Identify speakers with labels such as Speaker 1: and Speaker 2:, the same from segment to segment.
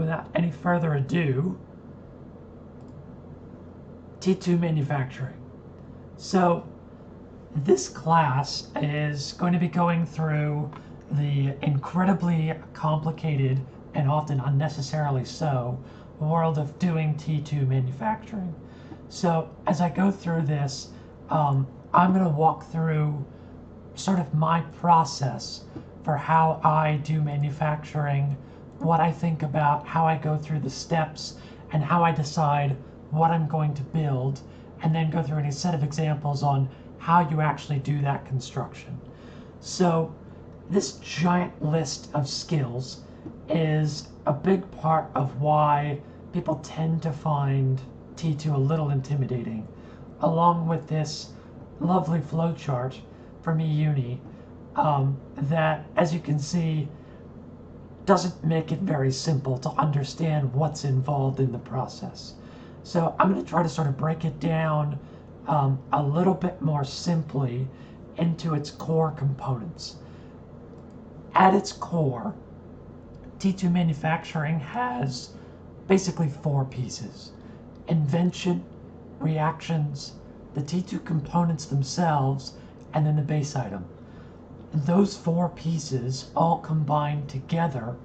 Speaker 1: without any further ado, T2 manufacturing. So this class is going to be going through the incredibly complicated and often unnecessarily so world of doing T2 manufacturing. So as I go through this, I'm going to walk through sort of my process for how I do manufacturing, what I think about, how I go through the steps, and how I decide what I'm going to build, and then go through a set of examples on how you actually do that construction. So this giant list of skills is a big part of why people tend to find T2 a little intimidating, along with this lovely flowchart from eUni that, as you can see, doesn't make it very simple to understand what's involved in the process. So I'm going to try to sort of break it down a little bit more simply into its core components. At its core, T2 manufacturing has basically 4 pieces: invention, reactions, the T2 components themselves, and then the base item. Those 4 pieces all combine together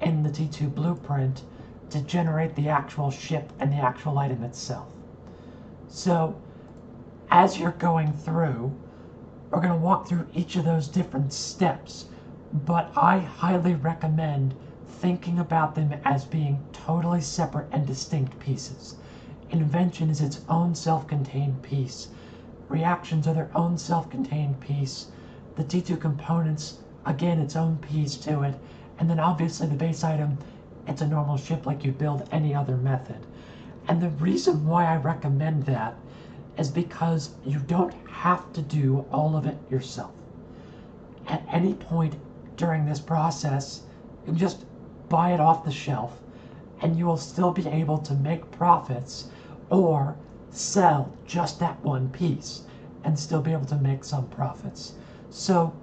Speaker 1: in the T2 blueprint to generate the actual ship and the actual item itself. So as you're going through, we're going to walk through each of those different steps, but I highly recommend thinking about them as being totally separate and distinct pieces. Invention is its own self-contained piece. Reactions are their own self-contained piece. The T2 components, again, its own piece to it. And then obviously the base item, it's a normal ship like you'd build any other method. And the reason why I recommend that is because you don't have to do all of it yourself. At any point during this process, you can just buy it off the shelf and you will still be able to make profits or sell just that one piece and still be able to make some profits. So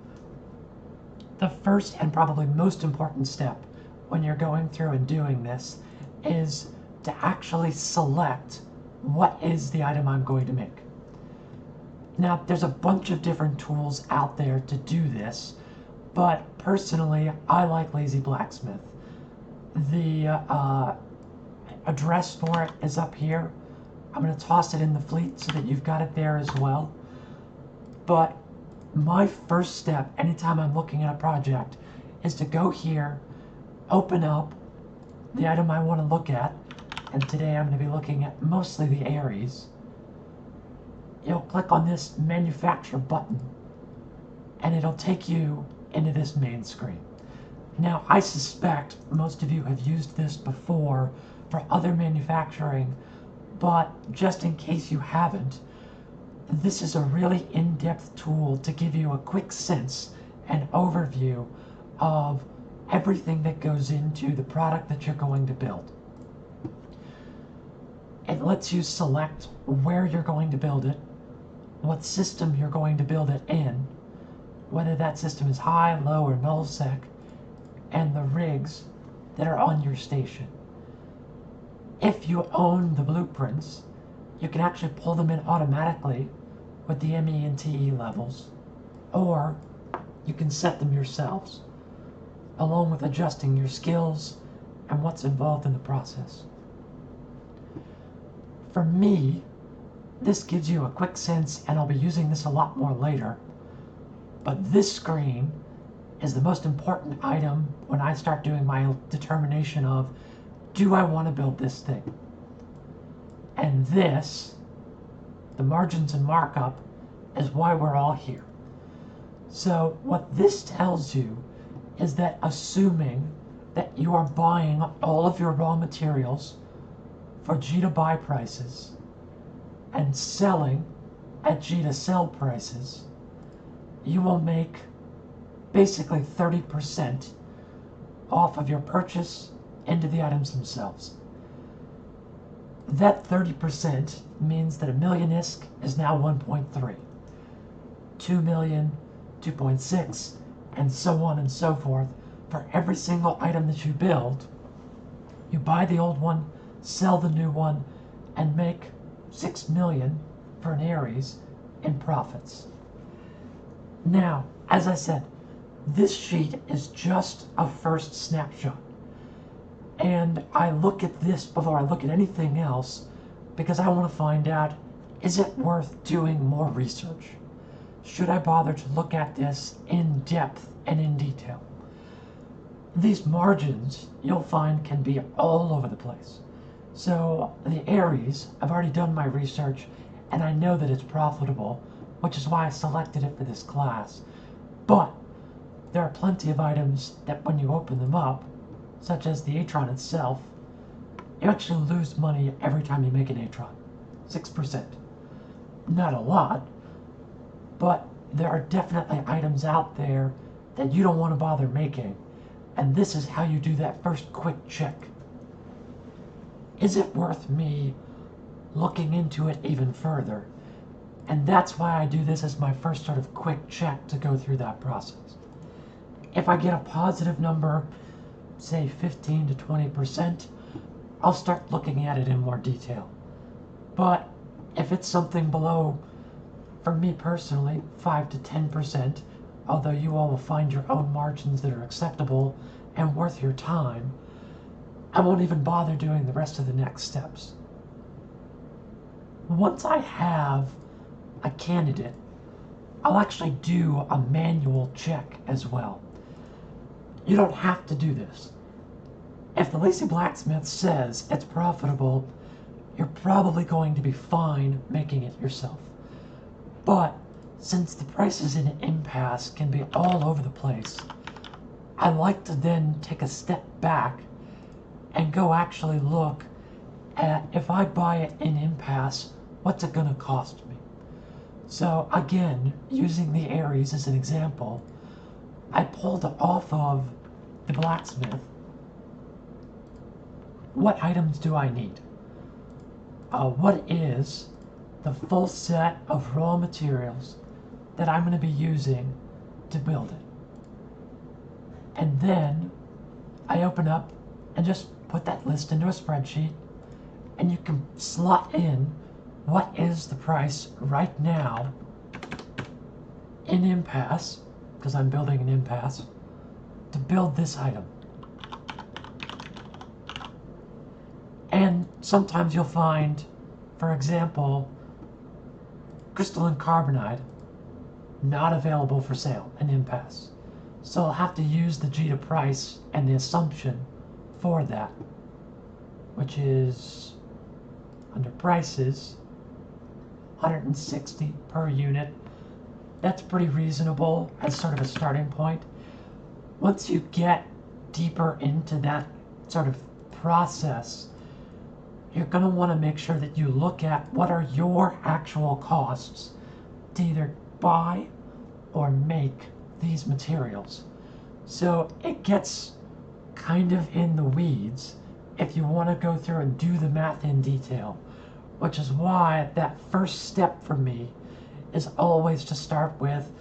Speaker 1: the first and probably most important step when you're going through and doing this is to actually select what is the item I'm going to make. Now, there's a bunch of different tools out there to do this, but personally, I like Lazy Blacksmith. The address for it is up here. I'm going to toss it in the fleet so that you've got it there as well. But my first step, anytime I'm looking at a project, is to go here, open up the item I want to look at, and today I'm going to be looking at mostly the Ares. You'll click on this manufacture button, and it'll take you into this main screen. Now, I suspect most of you have used this before for other manufacturing, but just in case you haven't, this is a really in-depth tool to give you a quick sense and overview of everything that goes into the product that you're going to build. It lets you select where you're going to build it, what system you're going to build it in, whether that system is high, low, or nullsec, and the rigs that are on your station. If you own the blueprints, you can actually pull them in automatically with the ME and TE levels, or you can set them yourselves, along with adjusting your skills and what's involved in the process. For me, this gives you a quick sense, and I'll be using this a lot more later, but this screen is the most important item when I start doing my determination of, do I want to build this thing? And this, the margins and markup, is why we're all here. So what this tells you is that assuming that you are buying all of your raw materials for G to buy prices and selling at G to sell prices, you will make basically 30% off of your purchase into the items themselves. That 30% means that a million ISK is now 1.3, 2 million, 2.6, and so on and so forth for every single item that you build You buy the old one, sell the new one, and make $6 million for an Aries in profits. Now, as I said, this sheet is just a first snapshot. And I look at this before I look at anything else because I want to find out, is it worth doing more research? Should I bother to look at this in depth and in detail? These margins, you'll find, can be all over the place. So the Aries, I've already done my research and I know that it's profitable, which is why I selected it for this class. But there are plenty of items that when you open them up, such as the Atron itself, you actually lose money every time you make an Atron. 6%. Not a lot, but there are definitely items out there that you don't want to bother making. And this is how you do that first quick check. Is it worth me looking into it even further? And that's why I do this as my first sort of quick check to go through that process. If I get a positive number, say 15 to 20%, I'll start looking at it in more detail. But if it's something below, for me personally, 5 to 10%, although you all will find your own margins that are acceptable and worth your time, I won't even bother doing the rest of the next steps. Once I have a candidate, I'll actually do a manual check as well. You don't have to do this. If the Lazy Blacksmith says it's profitable, you're probably going to be fine making it yourself. But since the prices in an impasse can be all over the place, I like to then take a step back and go actually look at, if I buy it in impasse, what's it going to cost me? So again, using the Aries as an example, I pulled off of the blacksmith. What items do I need? What is the full set of raw materials that I'm going to be using to build it? And then I open up and just put that list into a spreadsheet, and you can slot in what is the price right now in impasse, because I'm building an impasse, to build this item. And sometimes you'll find, for example, crystalline carbonide not available for sale in impasse. So I'll have to use the G to price and the assumption for that, which is under prices, 160 per unit. That's pretty reasonable as sort of a starting point. Once you get deeper into that sort of process, you're going to want to make sure that you look at what are your actual costs to either buy or make these materials. So it gets kind of in the weeds if you want to go through and do the math in detail, which is why that first step for me is always to start with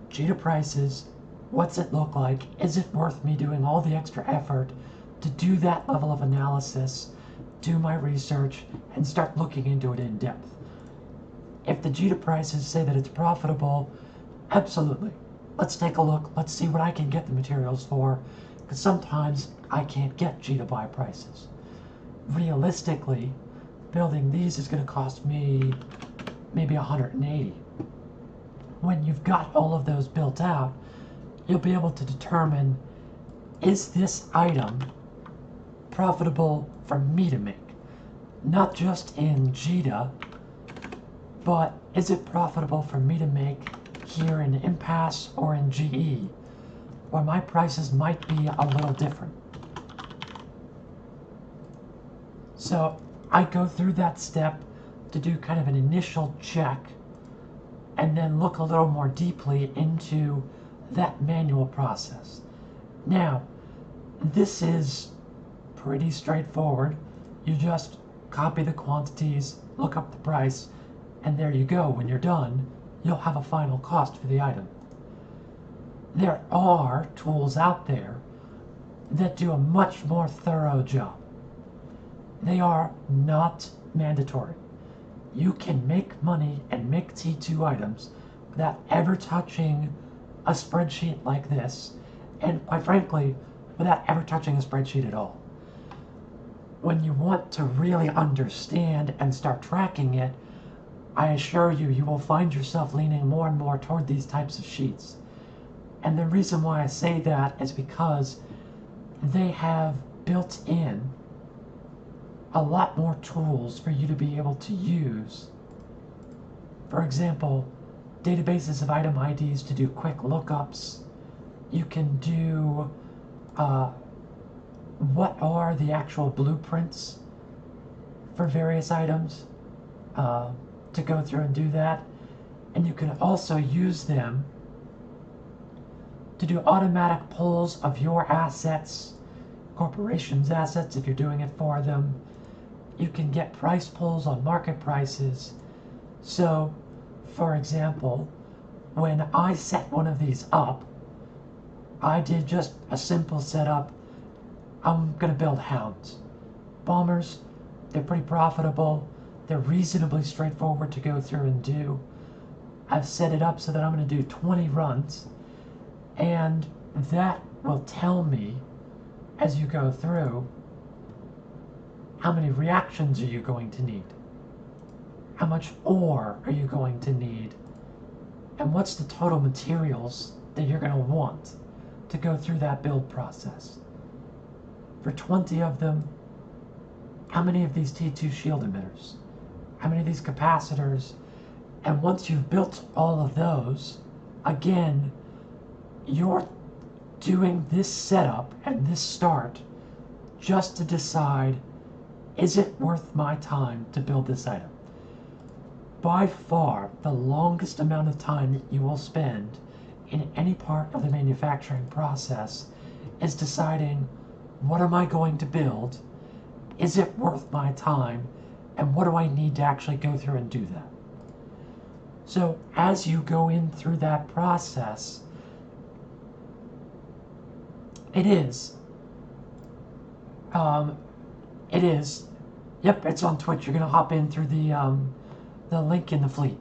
Speaker 1: G to prices. What's it look like? Is it worth me doing all the extra effort to do that level of analysis, do my research, and start looking into it in depth? If the G to prices say that it's profitable, absolutely. Let's take a look. Let's see what I can get the materials for, because sometimes I can't get G to buy prices. Realistically, building these is going to cost me maybe 180. When you've got all of those built out, you'll be able to determine, is this item profitable for me to make? Not just in GITA, but is it profitable for me to make here in impasse or in GE, where my prices might be a little different? So I go through that step to do kind of an initial check and then look a little more deeply into that manual process. Now, this is pretty straightforward. You just copy the quantities, look up the price, and there you go. When you're done, you'll have a final cost for the item. There are tools out there that do a much more thorough job. They are not mandatory. You can make money and make T2 items without ever touching a spreadsheet like this, and quite frankly, without ever touching a spreadsheet at all. When you want to really understand and start tracking it, I assure you, you will find yourself leaning more and more toward these types of sheets. And the reason why I say that is because they have built in a lot more tools for you to be able to use. For example, databases of item IDs to do quick lookups. You can do what are the actual blueprints for various items to go through and do that. And you can also use them to do automatic pulls of your assets, corporations' assets if you're doing it for them. You can get price pulls on market prices. So, for example, when I set one of these up, I did just a simple setup. I'm going to build hounds. Bombers, they're pretty profitable. They're reasonably straightforward to go through and do. I've set it up so that I'm going to do 20 runs, and that will tell me as you go through how many reactions are you going to need, how much ore are you going to need, and what's the total materials that you're going to want to go through that build process. For 20 of them, how many of these T2 shield emitters, how many of these capacitors, and once you've built all of those, again, you're doing this setup and this start just to decide, is it worth my time to build this item? By far, the longest amount of time that you will spend in any part of the manufacturing process is deciding, what am I going to build? Is it worth my time? And what do I need to actually go through and do that? So as you go in through that process, it is, yep, it's on Twitch. You're gonna hop in through the link in the fleet.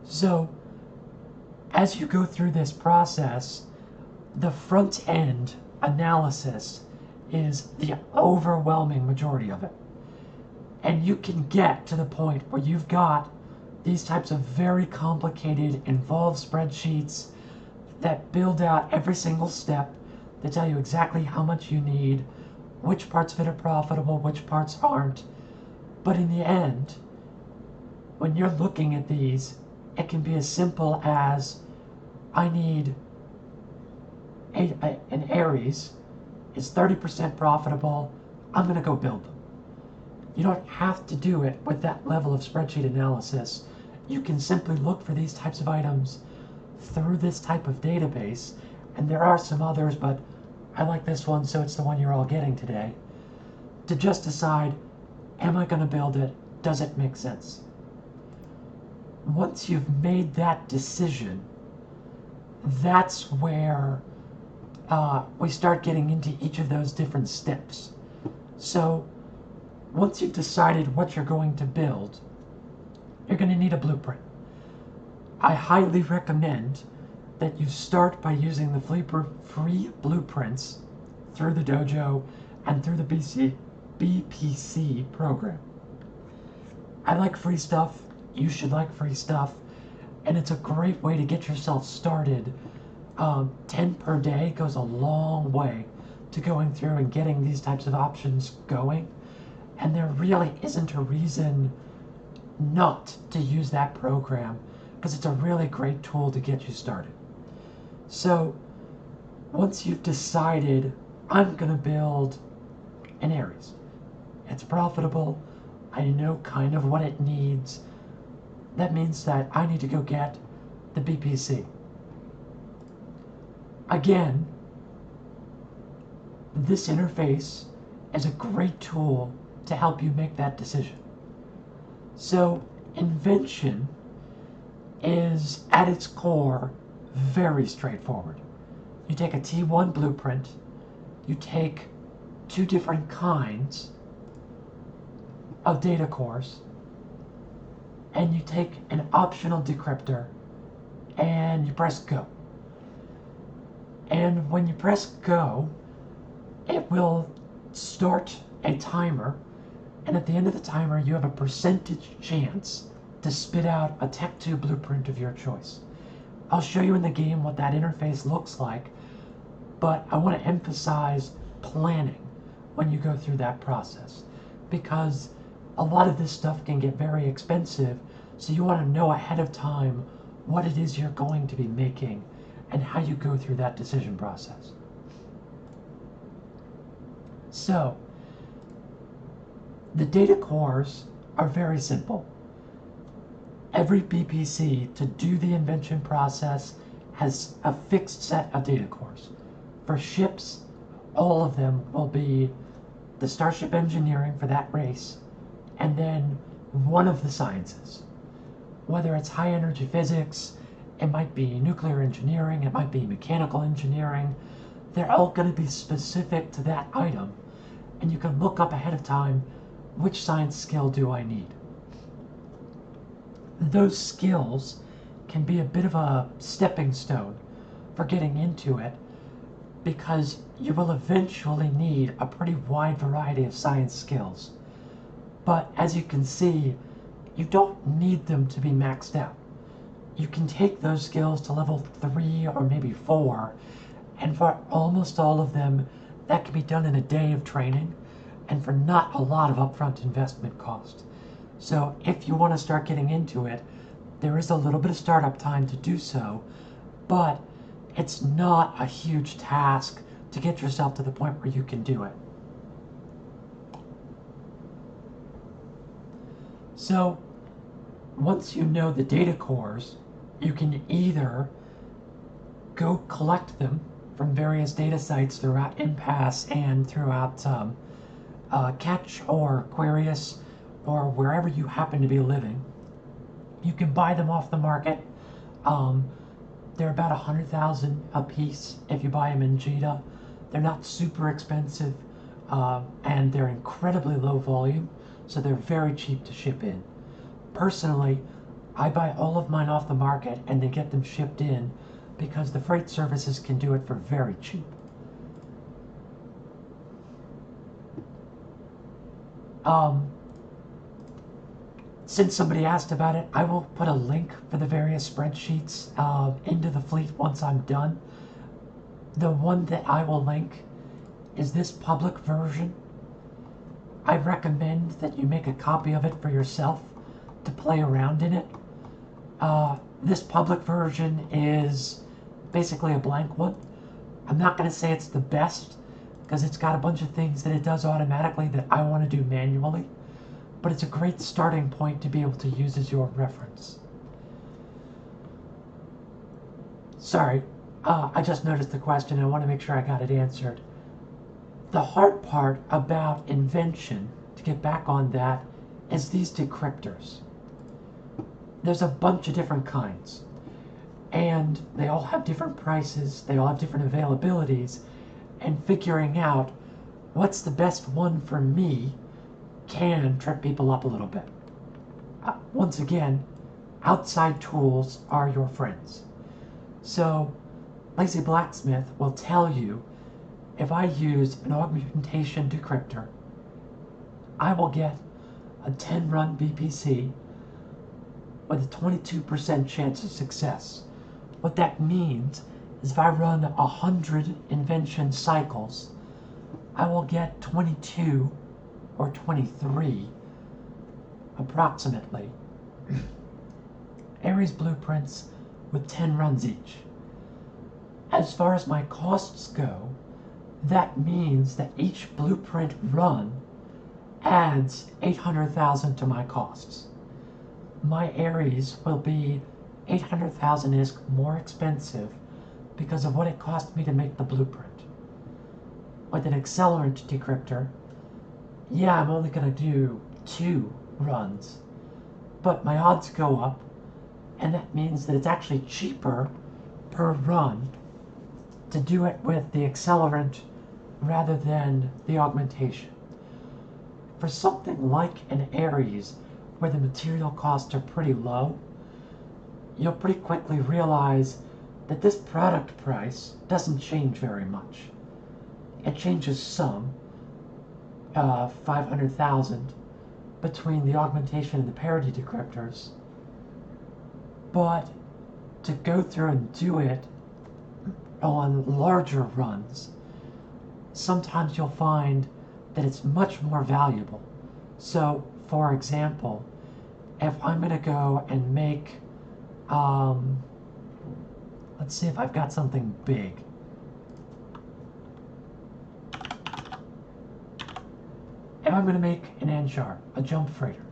Speaker 1: So as you go through this process, the front end analysis is the overwhelming majority of it. And you can get to the point where you've got these types of very complicated, involved spreadsheets that build out every single step, that tell you exactly how much you need, which parts of it are profitable, which parts aren't. But in the end, when you're looking at these, it can be as simple as, I need an Aries is 30% profitable, I'm going to go build them. You don't have to do it with that level of spreadsheet analysis. You can simply look for these types of items through this type of database, and there are some others, but I like this one, so it's the one you're all getting today, to just decide, am I going to build it? Does it make sense? Once you've made that decision, that's where we start getting into each of those different steps. So once you've decided what you're going to build, you're going to need a blueprint. I highly recommend that you start by using the free blueprints through the dojo and through the BPC program. I like free stuff. You should like free stuff. And it's a great way to get yourself started. 10 per day goes a long way to going through and getting these types of options going. And there really isn't a reason not to use that program, because it's a really great tool to get you started. So once you've decided, I'm going to build an Aries, it's profitable, I know kind of what it needs, that means that I need to go get the BPC. Again, this interface is a great tool to help you make that decision. So Invention is at its core very straightforward. You take a T1 blueprint, you take two different kinds of data cores, and you take an optional decrypter and you press go. And when you press go, it will start a timer, and at the end of the timer you have a percentage chance to spit out a Tech2 blueprint of your choice. I'll show you in the game what that interface looks like, but I want to emphasize planning when you go through that process, because a lot of this stuff can get very expensive, so you want to know ahead of time what it is you're going to be making and how you go through that decision process. So, the data cores are very simple. Every BPC to do the invention process has a fixed set of data cores. For ships, all of them will be the Starship Engineering for that race, and then one of the sciences. Whether it's high energy physics, it might be nuclear engineering, it might be mechanical engineering, they're all going to be specific to that item, and you can look up ahead of time, which science skill do I need? Those skills can be a bit of a stepping stone for getting into it, because you will eventually need a pretty wide variety of science skills. But as you can see, you don't need them to be maxed out. You can take those skills to level 3 or maybe 4, and for almost all of them, that can be done in a day of training, and for not a lot of upfront investment cost. So if you want to start getting into it, there is a little bit of startup time to do so, but it's not a huge task to get yourself to the point where you can do it. So once you know the data cores, you can either go collect them from various data sites throughout Impasse and throughout Catch or Aquarius or wherever you happen to be living. You can buy them off the market. They're about 100,000 a piece if you buy them in Jita. They're not super expensive, and they're incredibly low volume, so they're very cheap to ship in. Personally, I buy all of mine off the market and they get them shipped in because the freight services can do it for very cheap. Since somebody asked about it, I will put a link for the various spreadsheets into the fleet once I'm done. The one that I will link is this public version. I recommend that you make a copy of it for yourself to play around in it. This public version is basically a blank one. I'm not going to say it's the best, because it's got a bunch of things that it does automatically that I want to do manually, but it's a great starting point to be able to use as your reference. Sorry, I just noticed the question. I want to make sure I got it answered. The hard part about Invention, to get back on that, is these decrypters. There's a bunch of different kinds, and they all have different prices, they all have different availabilities, and figuring out what's the best one for me can trip people up a little bit. Once again, outside tools are your friends. So, Lazy Blacksmith will tell you, if I use an augmentation decrypter, I will get a 10-run BPC with a 22% chance of success. What that means is if I run 100 invention cycles, I will get 22 or 23, approximately, Ares blueprints with 10 runs each. As far as my costs go, that means that each blueprint run adds 800,000 to my costs. My Ares will be 800,000 ISK more expensive because of what it cost me to make the blueprint. With an accelerant decrypter, yeah, I'm only going to do 2 runs, but my odds go up, and that means that it's actually cheaper per run to do it with the accelerant rather than the augmentation. For something like an Aries, where the material costs are pretty low, you'll pretty quickly realize that this product price doesn't change very much. It changes some, 500,000 between the augmentation and the parity decryptors, but to go through and do it on larger runs, sometimes you'll find that it's much more valuable. So, for example, if I'm going to go and make, let's see if I've got something big. If I'm going to make an N-sharp, a jump freighter,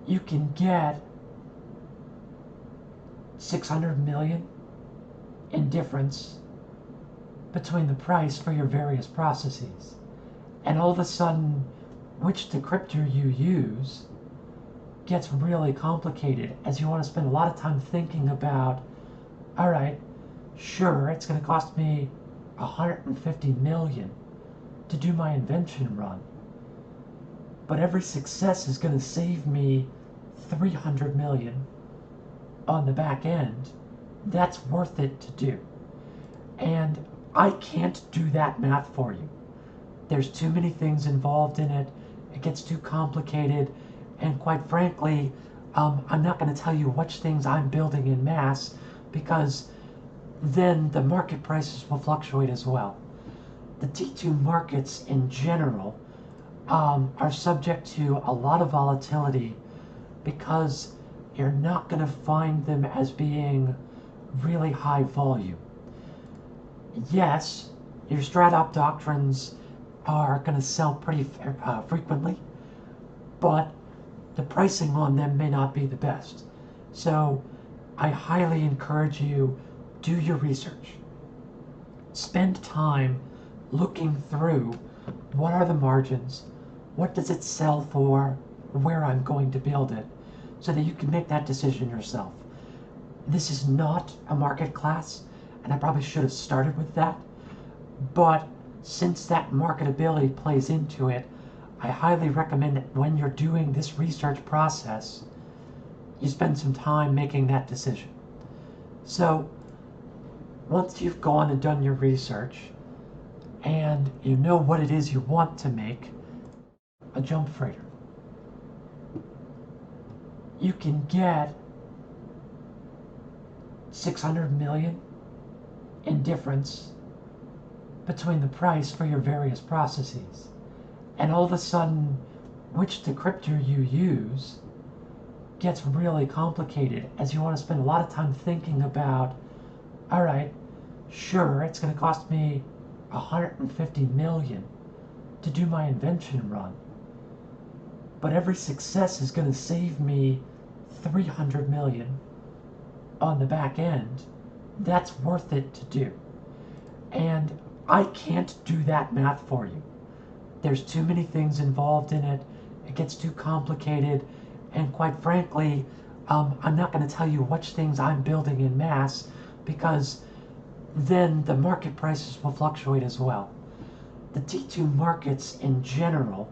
Speaker 1: you can get 600 million in difference between the price for your various processes. And all of a sudden, which decryptor you use gets really complicated, as you want to spend a lot of time thinking about, all right, sure, it's going to cost me 150 million to do my invention run, but every success is going to save me 300 million on the back end. That's worth it to do. And I can't do that math for you. There's too many things involved in it. It gets too complicated. And quite frankly, I'm not going to tell you which things I'm building in mass, because then the market prices will fluctuate as well. The T2 markets in general are subject to a lot of volatility, because you're not going to find them as being really high volume. Yes, your strat-op doctrines are going to sell pretty frequently, but the pricing on them may not be the best. So I highly encourage you, do your research. Spend time looking through what are the margins, what does it sell for, where I'm going to build it, so that you can make that decision yourself. This is not a market class, and I probably should have started with that, but since that marketability plays into it, I highly recommend that when you're doing this research process, you spend some time making that decision. So once you've gone and done your research, and you know what it is you want to make, a jump freighter, you can get 600 million in difference between the price for your various processes. And all of a sudden, which decryptor you use gets really complicated, as you want to spend a lot of time thinking about, all right, sure, it's going to cost me 150 million to do my invention run, but every success is going to save me 300 million on the back end. That's worth it to do. And I can't do that math for you. There's too many things involved in it. It gets too complicated. And quite frankly, I'm not going to tell you which things I'm building in mass, because then the market prices will fluctuate as well. The T2 markets in general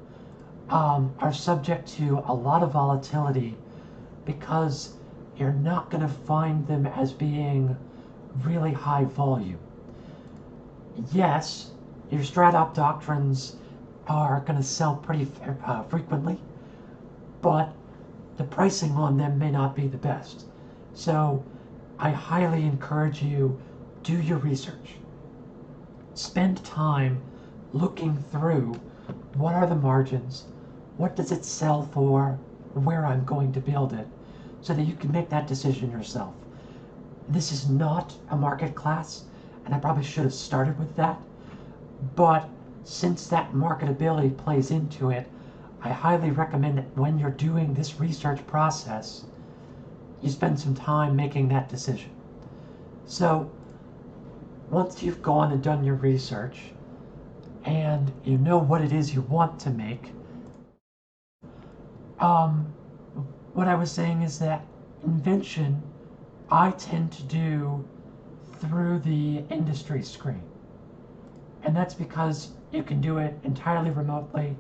Speaker 1: are subject to a lot of volatility, because you're not going to find them as being really high volume. Yes, your strat-op doctrines are going to sell pretty frequently, but the pricing on them may not be the best. So I highly encourage you, do your research. Spend time looking through what are the margins, what does it sell for, where I'm going to build it, so that you can make that decision yourself. This is not a market class, and I probably should have started with that, but since that marketability plays into it, I highly recommend that when you're doing this research process, you spend some time making that decision. So once you've gone and done your research, and you know what it is you want to make, what I was saying is that Invention, I tend to do through the industry screen. And that's because you can do it entirely remotely.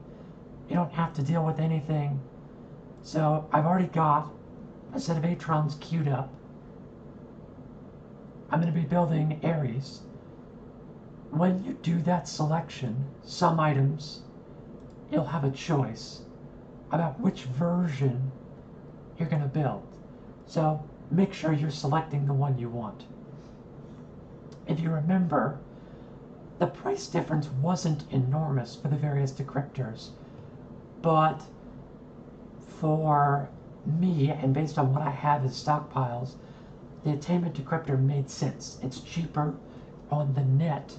Speaker 1: You don't have to deal with anything. So I've already got a set of Atrons queued up. I'm going to be building Ares. When you do that selection, some items, you'll have a choice about which version you're going to build. So make sure you're selecting the one you want. If you remember, the price difference wasn't enormous for the various decryptors, but for me, and based on what I have as stockpiles, the attainment decryptor made sense. It's cheaper on the net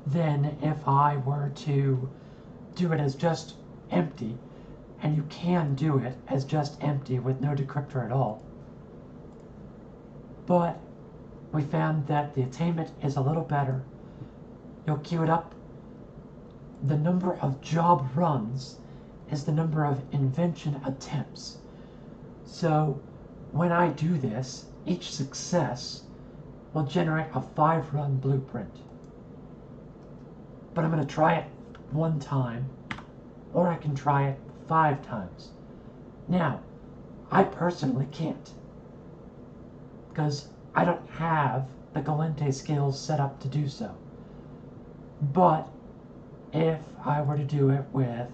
Speaker 1: than if I were to do it as just empty, and you can do it as just empty with no decryptor at all. But we found that the attainment is a little better. You'll queue it up. The number of job runs is the number of invention attempts. So when I do this, each success will generate a 5-run blueprint. But I'm going to try it 1 time, or I can try it 5 times. Now, I personally can't, because I don't have the Galente skills set up to do so. But if I were to do it with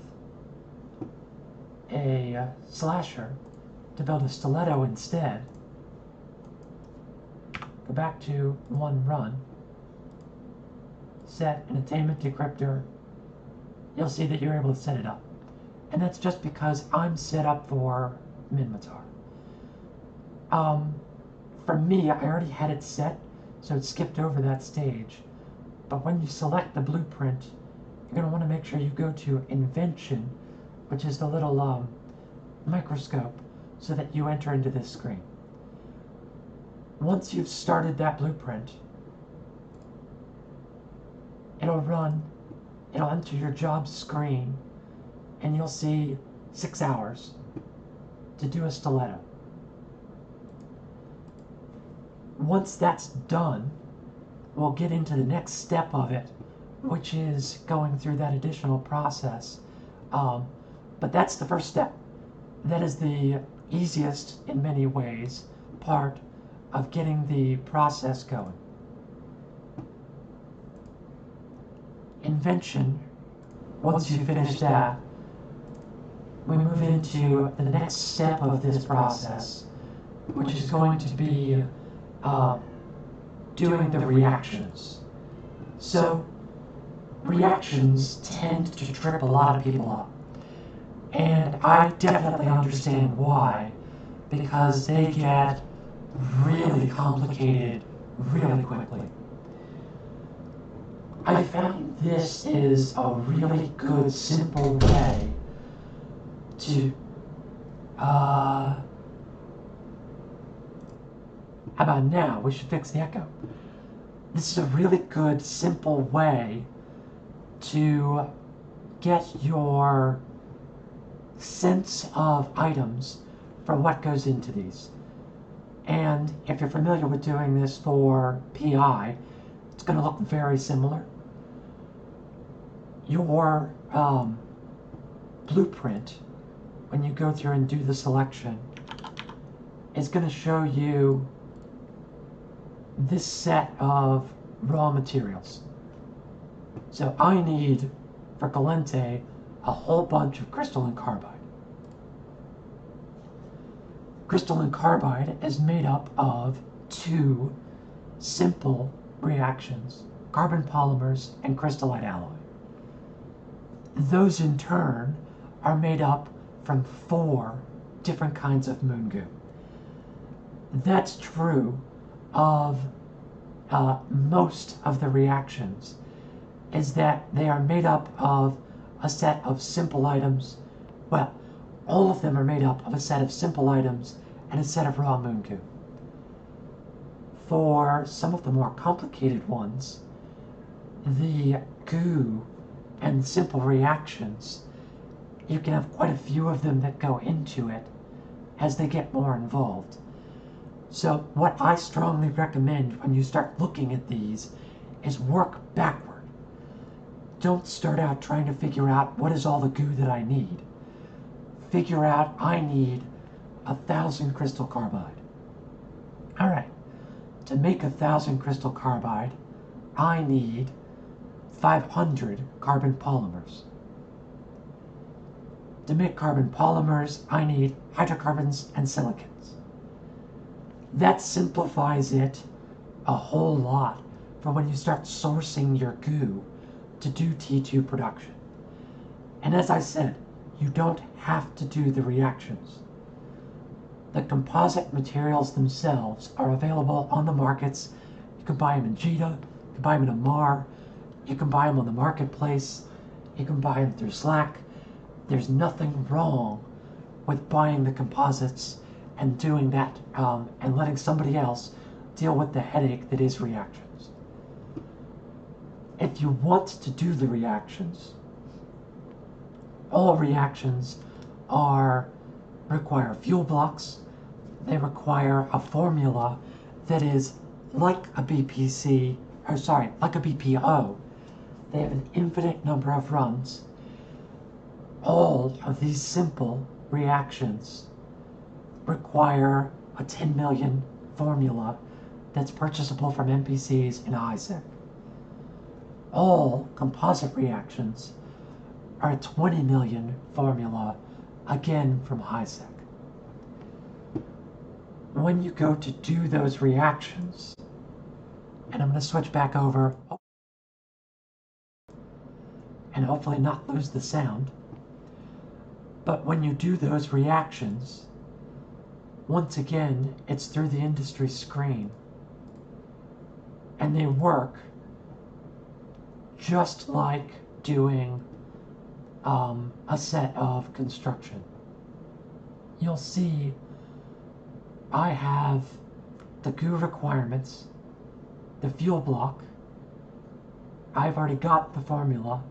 Speaker 1: a slasher to build a stiletto instead, go back to 1 run, set an attainment decryptor, you'll see that you're able to set it up. And that's just because I'm set up for Minmatar. For me, I already had it set, so it skipped over that stage. But when you select the blueprint, you're going to want to make sure you go to Invention, which is the little microscope, so that you enter into this screen. Once you've started that blueprint, it'll run, it'll enter your job screen, and you'll see 6 hours to do a stiletto. Once that's done, we'll get into the next step of it, which is going through that additional process. But that's the first step. That is the easiest, in many ways, part of getting the process going. Invention, once you finish that, we move into the next step of this process, which is going to be doing the reactions. So reactions tend to trip a lot of people up. And I definitely understand why, because they get really complicated really quickly. I found this is a really good, simple way to how about now? We should fix the echo. This is a really good, simple way to get your sense of items for what goes into these. And if you're familiar with doing this for PI, it's going to look very similar. Your blueprint, when you go through and do the selection, is going to show you this set of raw materials. So I need, for Galente, a whole bunch of crystalline carbide. Crystalline carbide is made up of 2 simple reactions, carbon polymers and crystallite alloy. Those in turn are made up from 4 different kinds of moon goo. That's true of most of the reactions, is that they are made up of a set of simple items. Well, all of them are made up of a set of simple items and a set of raw moon goo. For some of the more complicated ones, the goo and simple reactions, you can have quite a few of them that go into it as they get more involved. So what I strongly recommend when you start looking at these is work backward. don't start out trying to figure out what is all the goo that I need. Figure out I need 1,000 crystal carbide. All right, to make 1,000 crystal carbide, I need 500 carbon polymers. To make carbon polymers, I need hydrocarbons and silicons. That simplifies it a whole lot for when you start sourcing your goo to do T2 production. And as I said, you don't have to do the reactions. The composite materials themselves are available on the markets. You can buy them in Jita, you can buy them in Amar, you can buy them on the marketplace, you can buy them through Slack. There's nothing wrong with buying the composites and doing that and letting somebody else deal with the headache that is reactions. If you want to do the reactions, all reactions require fuel blocks. They require a formula that is like a BPC, like a BPO. They have an infinite number of runs. All of these simple reactions require a 10 million formula that's purchasable from NPCs in HiSec. All composite reactions are a 20 million formula, again from HiSec. When you go to do those reactions, and I'm going to switch back over and hopefully not lose the sound, but when you do those reactions, once again, it's through the industry screen. And they work just like doing a set of construction. You'll see I have the goo requirements, the fuel block. I've already got the formula,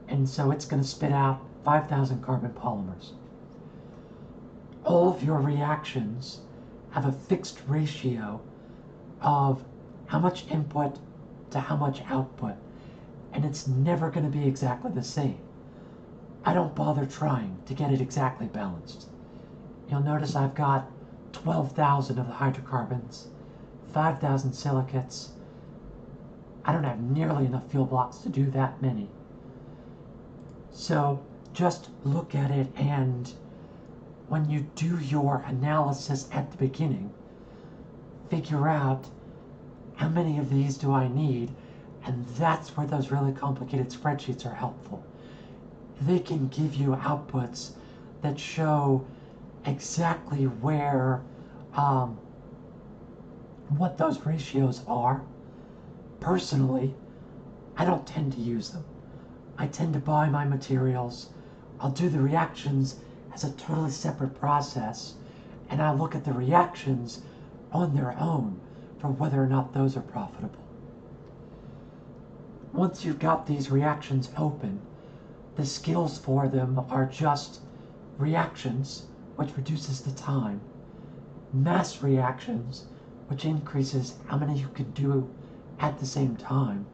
Speaker 1: and so it's going to spit out 5,000 carbon polymers. All of your reactions have a fixed ratio of how much input to how much output, and it's never going to be exactly the same. I don't bother trying to get it exactly balanced. You'll notice I've got 12,000 of the hydrocarbons, 5,000 silicates. I don't have nearly enough fuel blocks to do that many. So just look at it, and when you do your analysis at the beginning, figure out how many of these do I need, and that's where those really complicated spreadsheets are helpful. They can give you outputs that show exactly where, what those ratios are. Personally, I don't tend to use them. I tend to buy my materials. I'll do the reactions as a totally separate process, and I look at the reactions on their own for whether or not those are profitable. Once you've got these reactions open, the skills for them are just reactions, which reduces the time, mass reactions, which increases how many you can do at the same time,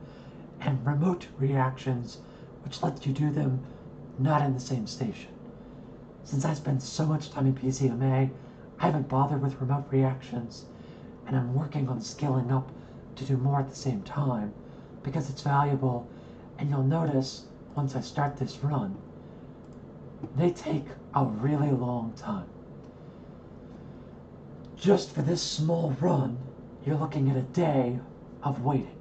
Speaker 1: and remote reactions, which lets you do them not in the same station. Since I spend so much time in PCMA, I haven't bothered with remote reactions, and I'm working on scaling up to do more at the same time because it's valuable. And you'll notice once I start this run, they take a really long time. Just for this small run, you're looking at a day of waiting.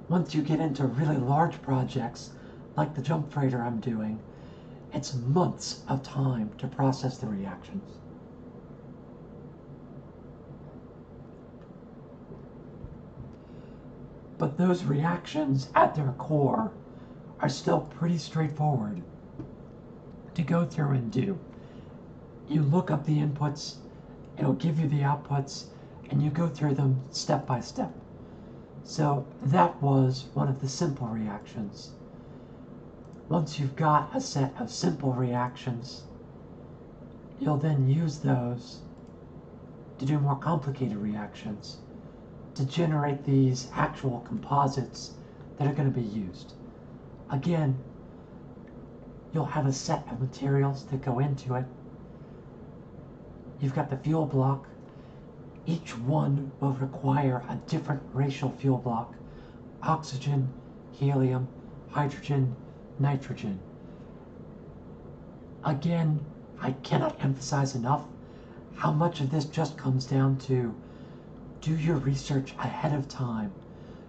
Speaker 1: Once you get into really large projects, like the jump freighter I'm doing, it's months of time to process the reactions. But those reactions at their core are still pretty straightforward to go through and do. You look up the inputs, it'll give you the outputs, and you go through them step by step. So that was one of the simple reactions. Once you've got a set of simple reactions, you'll then use those to do more complicated reactions, to generate these actual composites that are going to be used. Again, you'll have a set of materials that go into it. You've got the fuel block. Each one will require a different ratio fuel block: oxygen, helium, hydrogen, nitrogen. Again, I cannot emphasize enough how much of this just comes down to do your research ahead of time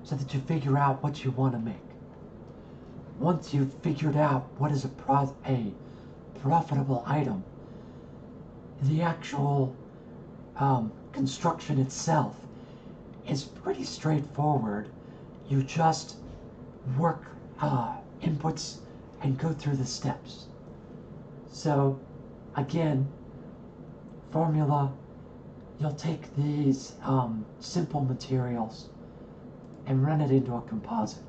Speaker 1: so that you figure out what you want to make. Once you've figured out what is a profitable item, the actual construction itself is pretty straightforward. You just work inputs and go through the steps. So again, formula, you'll take these simple materials and run it into a composite.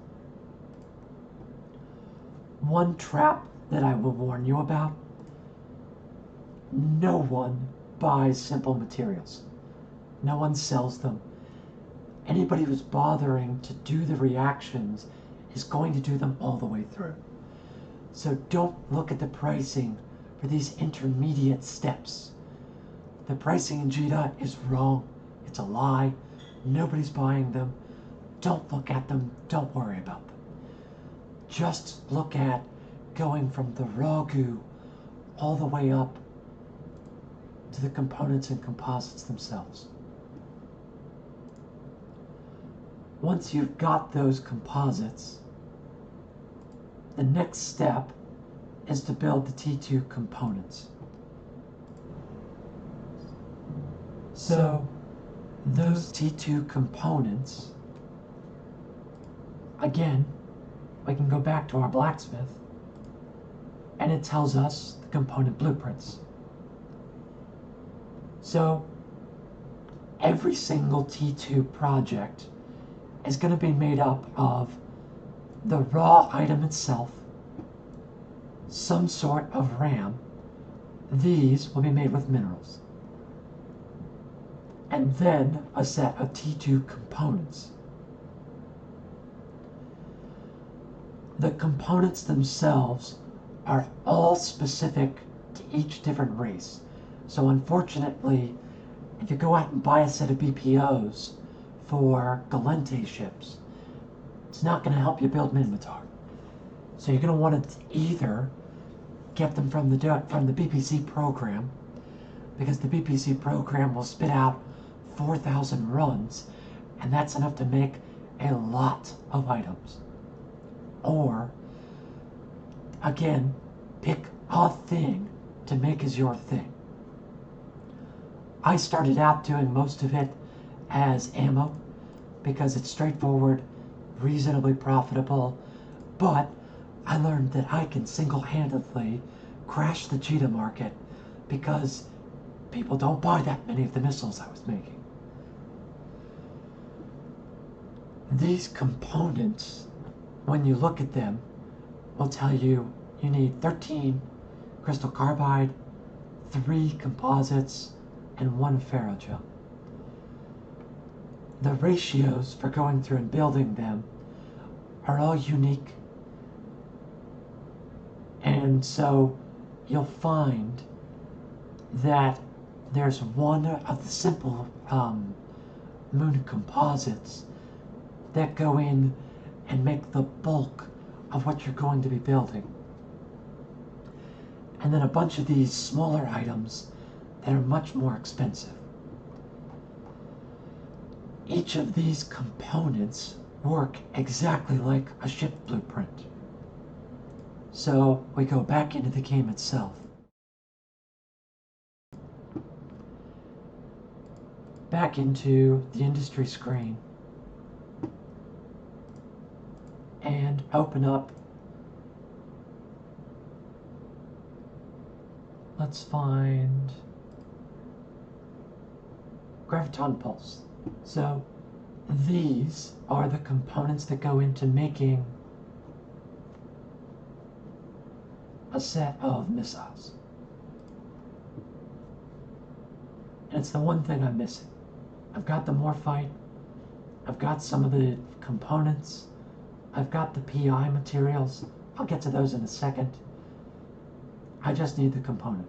Speaker 1: One trap that I will warn you about: no one buys simple materials. No one sells them. Anybody who's bothering to do the reactions is going to do them all the way through. So don't look at the pricing for these intermediate steps. The pricing in GDA is wrong. It's a lie. Nobody's buying them. Don't look at them. Don't worry about them. Just look at going from the raw goo all the way up to the components and composites themselves. Once you've got those composites, the next step is to build the T2 components. So those T2 components, again, we can go back to our blacksmith and it tells us the component blueprints. So every single T2 project is going to be made up of the raw item itself, some sort of RAM. These will be made with minerals. And then a set of T2 components. The components themselves are all specific to each different race. So unfortunately, if you go out and buy a set of BPOs for Galente ships, it's not going to help you build Minmatar. So you're going to want to either get them from the BPC program, because the BPC program will spit out 4,000 runs, and that's enough to make a lot of items. Or, again, pick a thing to make as your thing. I started out doing most of it as ammo because it's straightforward, reasonably profitable, but I learned that I can single-handedly crash the cheetah market because people don't buy that many of the missiles I was making. These components, when you look at them, will tell you you need 13 crystal carbide, 3 composites, and 1 ferrogel. The ratios for going through and building them are all unique, and so you'll find that there's one of the simple moon composites that go in and make the bulk of what you're going to be building. And then a bunch of these smaller items that are much more expensive. Each of these components work exactly like a ship blueprint. So we go back into the game itself. Back into the industry screen. And open up. Let's find graviton pulse. So these are the components that go into making a set of missiles. And it's the one thing I'm missing. I've got the morphite, I've got some of the components, I've got the PI materials. I'll get to those in a second. I just need the component.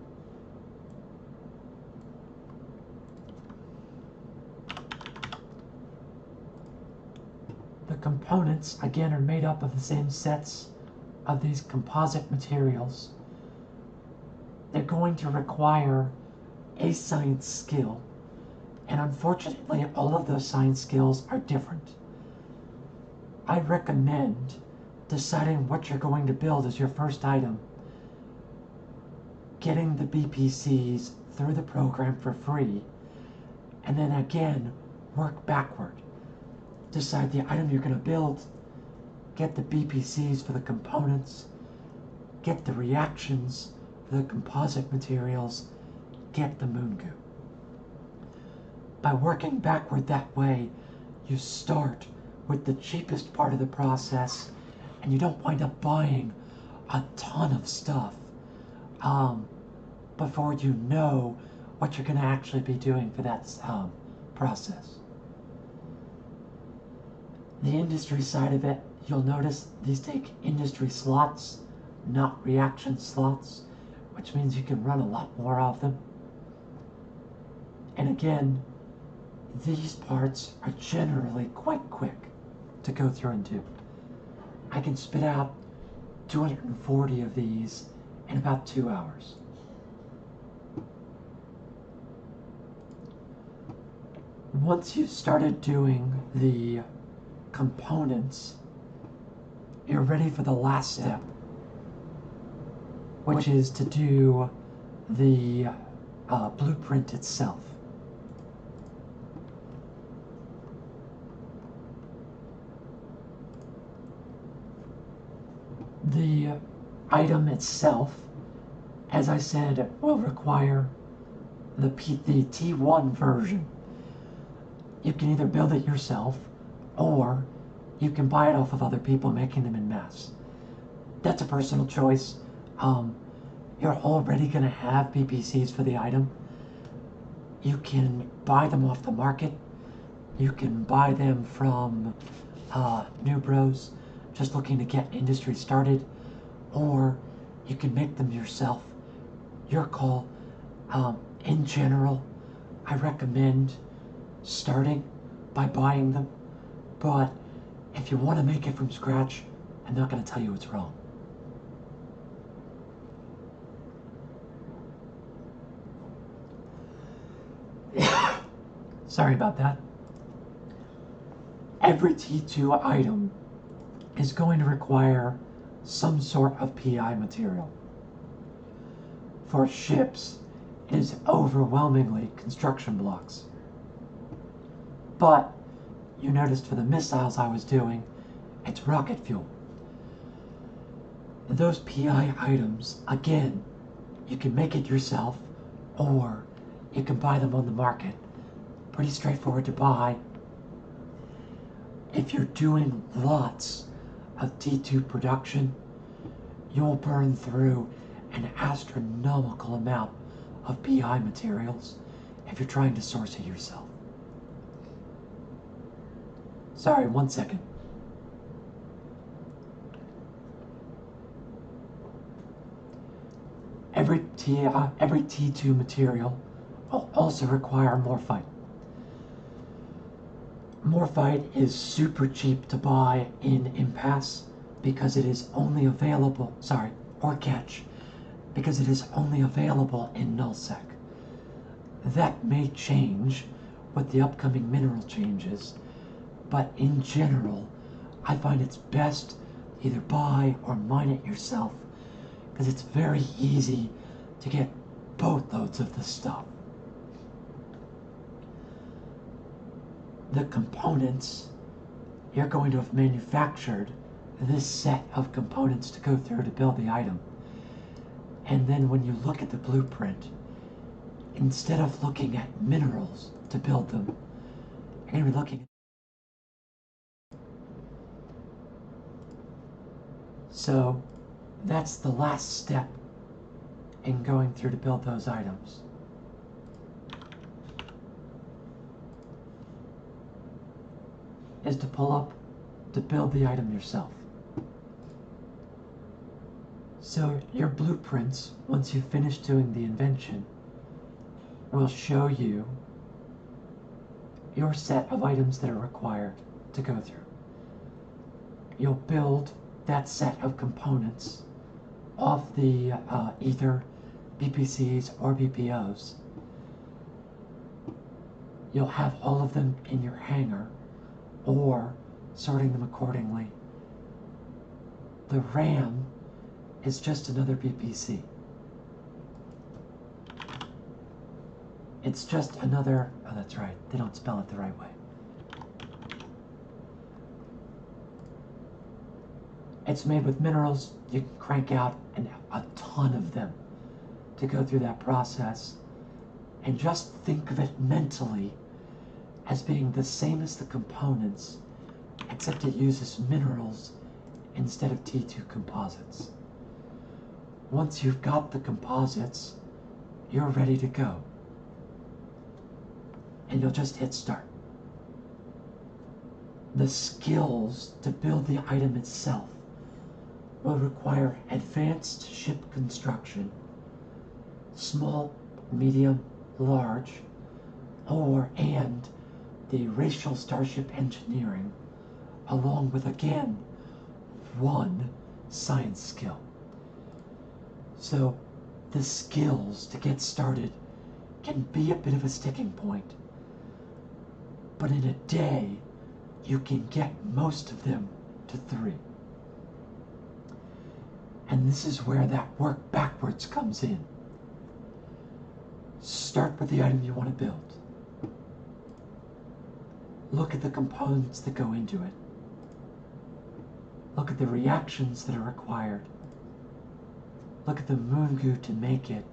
Speaker 1: The components, again, are made up of the same sets of these composite materials. They're going to require a science skill, and unfortunately, all of those science skills are different. I recommend deciding what you're going to build as your first item, getting the BPCs through the program for free, and then again, work backward. Decide the item you're going to build, get the BPCs for the components, get the reactions for the composite materials, get the moon goo. By working backward that way, you start with the cheapest part of the process, and you don't wind up buying a ton of stuff before you know what you're going to actually be doing for that process. The industry side of it, you'll notice these take industry slots, not reaction slots, which means you can run a lot more of them. And again, these parts are generally quite quick to go through and do. I can spit out 240 of these in about 2 hours. Once you've started doing the components, you're ready for the last step, which is to do the blueprint itself. The item itself, as I said, will require the T1 version. You can either build it yourself, or you can buy it off of other people making them in mass. That's a personal choice. You're already going to have BPCs for the item. You can buy them off the market. You can buy them from new bros just looking to get industry started, or you can make them yourself. Your call. In general, I recommend starting by buying them, but if you want to make it from scratch, I'm not going to tell you it's wrong. Sorry about that. Every T2 item is going to require some sort of PI material. For ships, it is overwhelmingly construction blocks. But you noticed for the missiles I was doing, it's rocket fuel. Those PI items, again, you can make it yourself, or you can buy them on the market. Pretty straightforward to buy. If you're doing lots of T2 production, you'll burn through an astronomical amount of PI materials if you're trying to source it yourself. Sorry, 1 second. Every T2 material will also require morphite. Morphite is super cheap to buy in Impasse because it is only available, or Catch, because it is only available in nullsec. That may change with the upcoming mineral changes, but in general, I find it's best to either buy or mine it yourself, because it's very easy to get boatloads of the stuff. The components, you're going to have manufactured this set of components to go through to build the item. And then when you look at the blueprint, instead of looking at minerals to build them, you're going to be looking at... So that's the last step in going through to build those items. Is to pull up to build the item yourself. So your blueprints, once you finish doing the invention, will show you your set of items that are required to go through. You'll build that set of components off the either BPCs or BPOs. You'll have all of them in your hangar or sorting them accordingly. The RAM is just another BPC. It's just another, oh that's right, they don't spell it the right way. It's made with minerals. You can crank out a ton of them to go through that process. And just think of it mentally as being the same as the components, except it uses minerals instead of T2 composites. Once you've got the composites, you're ready to go. And you'll just hit start. The skills to build the item itself will require advanced ship construction, small, medium, large, and the racial starship engineering, along with, again, one science skill. So the skills to get started can be a bit of a sticking point, but in a day, you can get most of them to 3. And this is where that work backwards comes in. Start with the item you want to build. Look at the components that go into it. Look at the reactions that are required. Look at the moon goo to make it.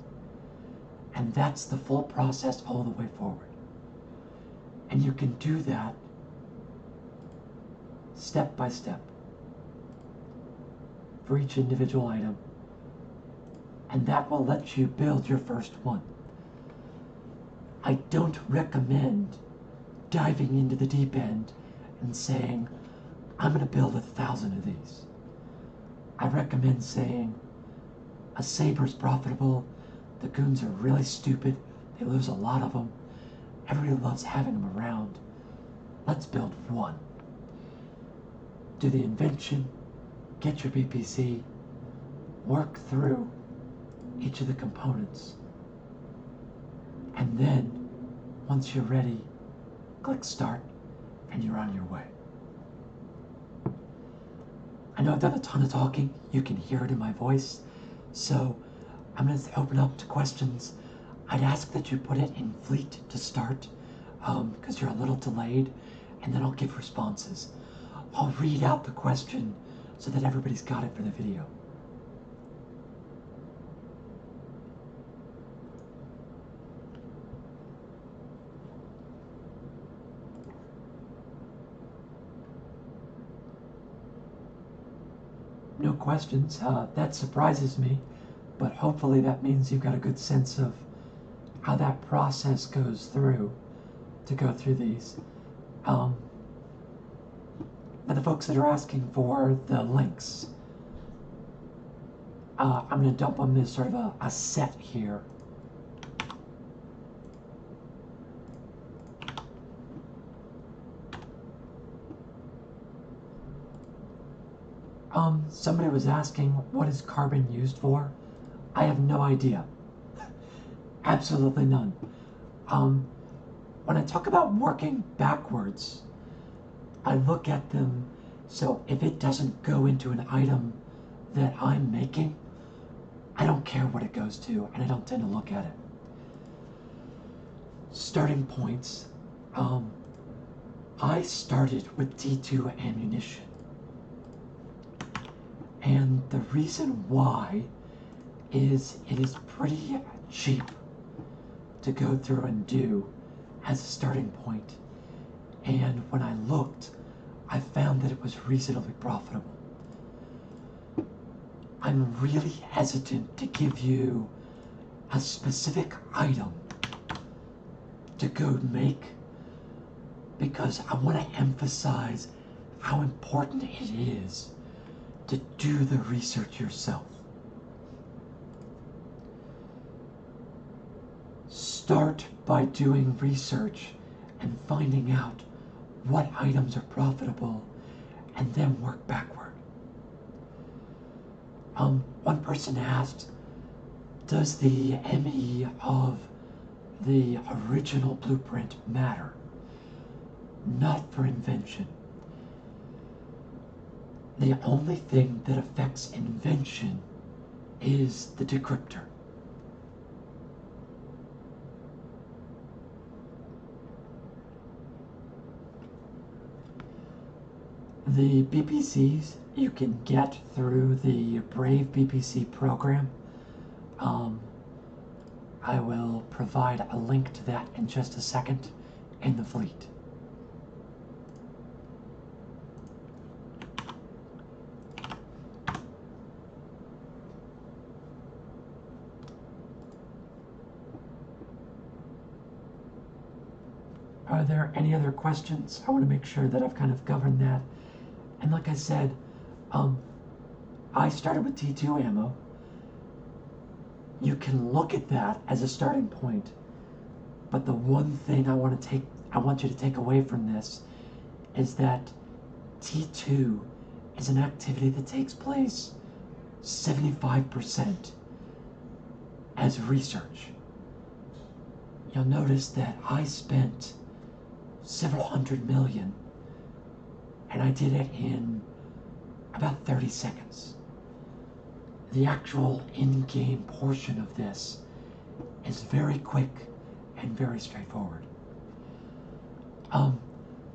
Speaker 1: And that's the full process all the way forward. And you can do that step by step for each individual item. And that will let you build your first one. I don't recommend diving into the deep end and saying, I'm going to build 1,000 of these. I recommend saying, a saber's profitable, the goons are really stupid, they lose a lot of them, everybody loves having them around, let's build one. Do the invention, get your BPC, work through each of the components, and then, once you're ready, click start, and you're on your way. I know I've done a ton of talking, you can hear it in my voice, so I'm going to open up to questions. I'd ask that you put it in fleet to start, because you're a little delayed, and then I'll give responses. I'll read out the question so that everybody's got it for the video. No questions. That surprises me, but hopefully that means you've got a good sense of how that process goes through to go through these. And the folks that are asking for the links, I'm going to dump them as sort of a set here. Somebody was asking, what is carbon used for? I have no idea. Absolutely none. When I talk about working backwards, I look at them, so if it doesn't go into an item that I'm making, I don't care what it goes to, and I don't tend to look at it. Starting points. I started with T2 ammunition. And the reason why is it is pretty cheap to go through and do as a starting point. And when I looked, I found that it was reasonably profitable. I'm really hesitant to give you a specific item to go make because I want to emphasize how important it is to do the research yourself. Start by doing research and finding out what items are profitable, and then work backward. One person asked, does the ME of the original blueprint matter? Not for Invention. The only thing that affects Invention is the Decrypter. The BPCs you can get through the Brave BPC program. I will provide a link to that in just a second in the fleet. Are there any other questions? I want to make sure that I've kind of governed that. And like I said, I started with T2 ammo. You can look at that as a starting point, but the one thing I want you to take away from this is that T2 is an activity that takes place 75% as research. You'll notice that I spent several hundred million, and I did it in about 30 seconds. The actual in-game portion of this is very quick and very straightforward.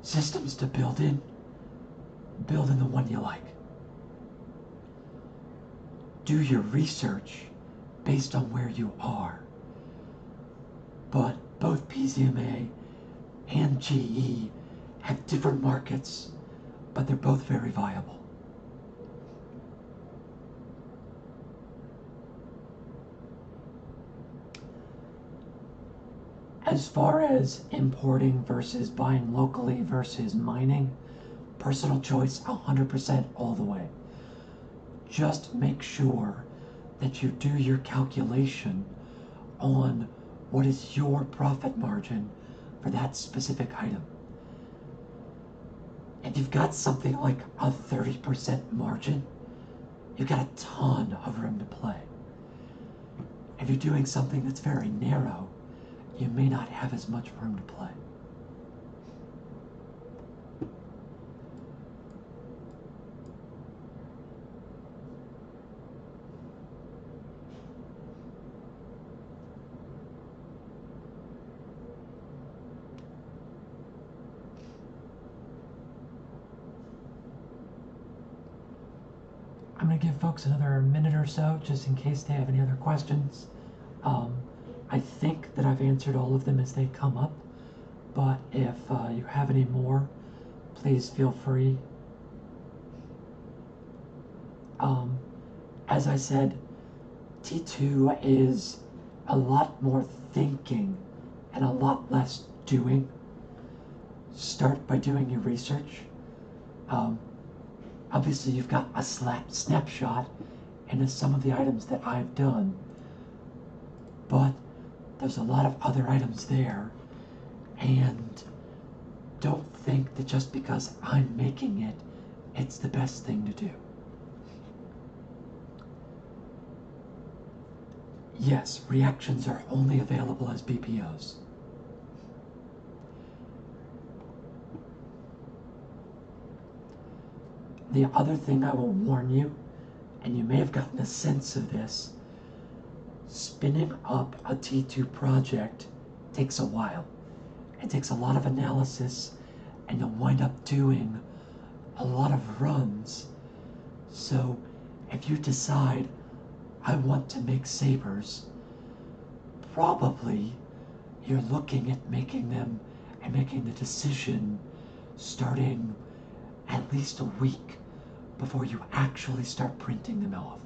Speaker 1: Systems to build in the one you like. Do your research based on where you are. But both PZMA and GE have different markets, but they're both very viable. As far as importing versus buying locally versus mining, personal choice 100% all the way. Just make sure that you do your calculation on what is your profit margin for that specific item. If you've got something like a 30% margin, you've got a ton of room to play. If you're doing something that's very narrow, you may not have as much room to play. I'm going to give folks another minute or so just in case they have any other questions. I think that I've answered all of them as they come up, but if you have any more, please feel free. As I said, T2 is a lot more thinking and a lot less doing. Start by doing your research. Obviously, you've got a snapshot into some of the items that I've done, but there's a lot of other items there, and don't think that just because I'm making it, it's the best thing to do. Yes, reactions are only available as BPOs. The other thing I will warn you, and you may have gotten a sense of this, spinning up a T2 project takes a while. It takes a lot of analysis, and you'll wind up doing a lot of runs. So if you decide, I want to make sabers, probably you're looking at making them and making the decision starting at least a week before you actually start printing them off.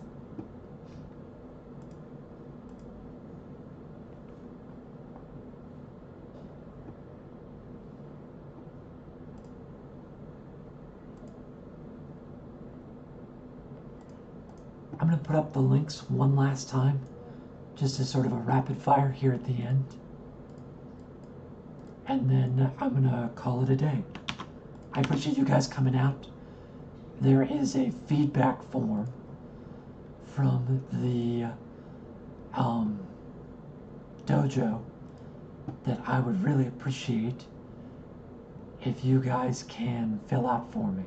Speaker 1: I'm going to put up the links one last time, just as sort of a rapid fire here at the end. And then I'm going to call it a day. I appreciate you guys coming out. There is a feedback form from the dojo that I would really appreciate if you guys can fill out for me.